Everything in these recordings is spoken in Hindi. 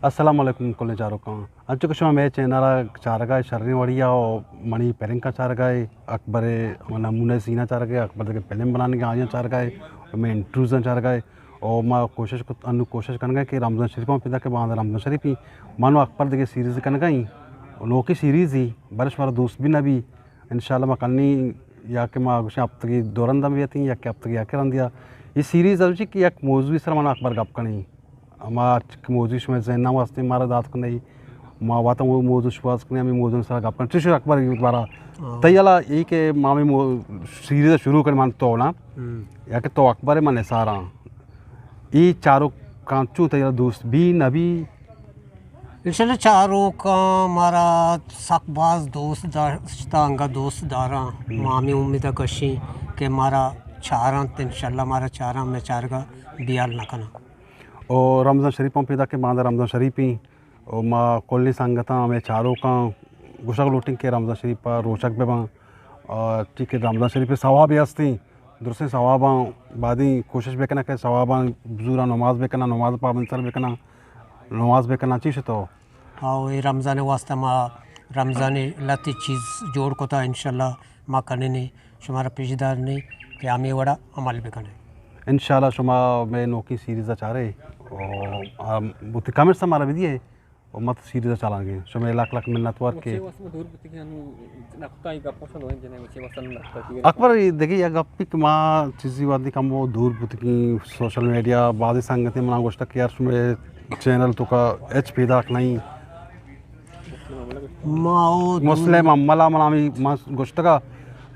अस्सलाम वालेकुम कोले चारों का अंचु कुछ मैं चैनल चारगाय शर्री वड़िया और मणि पेरिंग का चारगाय अकबर नमूने सीना चारगाय अकबर के फिल्म बनाने के आया चारगाय मैं इंट्रूजन चारगाय और मैं कोशिश करना कि रमज़ान शरीफ में पिता के बाद रमज़ान शरीफ ही मानो अकबर देखे सीरीज़ करना गई नो की सीरीज़ ही बरश मारा दोस्त भी ना भी इंशाल्लाह मैं कल या कि मैं कुछ अब तक दौरंदा में थी या कि अब तक या के दिया ये सीरीज़ अब कि एक मौजूद सर माना अकबर गप कनी हमारे मौजूद में जैना वास्ते मारा दात को नहीं माँ वाता वो मौजूद शुवास करने हमें मौजूद सर गप कर चिशु अकबर बारा तैयाला यही के मामे सीरीज़ शुरू कर मान तो ना या कि तो अकबर माने सारा ये चारों कांचू तैयार दोस्त भी नबी इंशाल्लाह चारों का हमारा सकबाज दोस्त दांगा दोस्त दारा मामी उम्मीद कशी के मारा चारा इंशाल्लाह हमारा चारा में चार का बियाल ना करना और रमज़ान शरीफ पिता के बाद रमज़ान शरीफ ही और माँ कोल्ली संगता में चारों का गुशक लूटिंग के रमज़ान शरीफ पर रोशक बेबा और ठीक है रमज़ान शरीफ पे सवाब हस्ती दूसरे सवाबा बादी कोशिश बेकना के सवाबा बुजुरा नमाज बेकना नमाज पाबंद सर बेकना नमाज बेकना चीज़ तो हाँ ये रमज़ान वास्ते माँ रमज़ान लती चीज़ जोड़ को था इंशाल्लाह माँ करने नहीं शुमारा पेशदार नहीं कि हमें बड़ा अमल भी करने इंशाल्लाह शुमा में नौकी सीरीज़ चाह रहे और बुत कमेंट्स हमारा भी दिए और मत सीरीज़ चलाएंगे शुमा लाख लाख मिन्नत वर्क के अकबर देखिए या गप की माँ चीज़ी बात कम वो दूर बुत की सोशल मीडिया बाद संगति मना गोश्त की यार शुमे चैनल तो का एच पैदा नहीं मुस्लिम अम्मला मनामी गोश्त का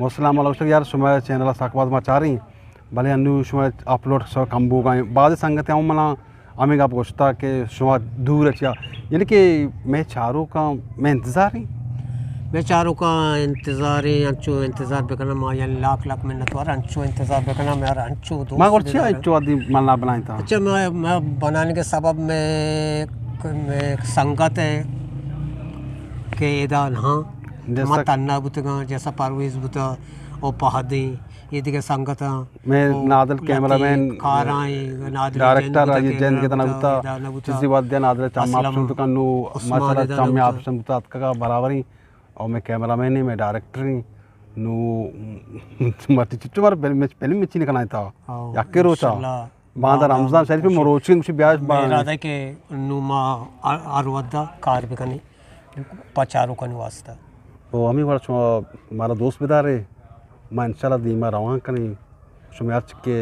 मुस्लिम वाला गोश्त यार शुमा चैनल साकबाद मा चाह रही भले अन्नू शुमा अपलोड सो कम्बू का बाद संगति आऊँ मना हमें आप गोश्ता के शुमा दूर अच्छा यानी कि मैं चारों का मैं इंतज़ार ही मैं चारों का इंतज़ार है अंचो इंतज़ार बेकना माँ या लाख लाख मिन्नत वाला अंचो इंतज़ार बेकना मेरा अंचो दोस्त मैं और अच्छा अंचो आदि मना बनाया था अच्छा मैं बनाने के सबब में संगत है के इदान हाँ मत अन्ना बुतगा जैसा परवेज़ बुता और पहाड़ी ये दिखे संगत मैं नादल कैमरामैन डायरेक्टर ये जैन के तना बुता चीज़ी बात दिया नादल चाम ऑप्शन तो कन्नू मसाला चाम में ऑप्शन बुता का बराबरी और मैं कैमरामैन ही मैं डायरेक्टर ही नु मत चिट्टू बार पहले में चीनी करना था याके रोचा बाद रमज़ान शरीफ में मरोची मुझे ब्याज मेरा था कि नुमा आरुवद्दा कार भी करनी पचारों का निवासता तो हमें बड़ा हमारा दोस्त बिदा रहे मैं इंशाल्लाह दीमा रवान कनी शुमार के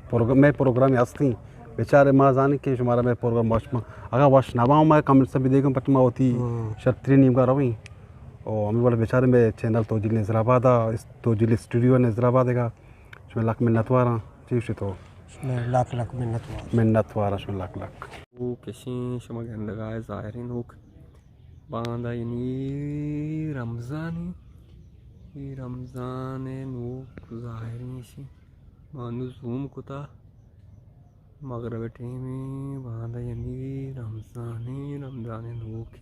प्रोग्राम हस्ती बेचारे माँ जाने के शुमारा मैं प्रोग्राम वश में अगर वश नवा मैं कमेंट से भी देखूँ पटमा होती शर्त्री नीम का रवी और हमें बड़े बेचारे में चैनल तोजिल नजराबाद इस तोजिल स्टूडियो नजराबाद का उसमें लाख मिन्नत वारा चीज़ तो लाख लाख मिन्नत वारा उसमें लाख लाख वो किसी शुमा गंद गाय ज़ाहिरीन हुक बांदा यानी रमज़ान नूक ज़ाहिरी सी मानू जूम कुता मगरब टेमी बांदा यानी रमज़ान नूक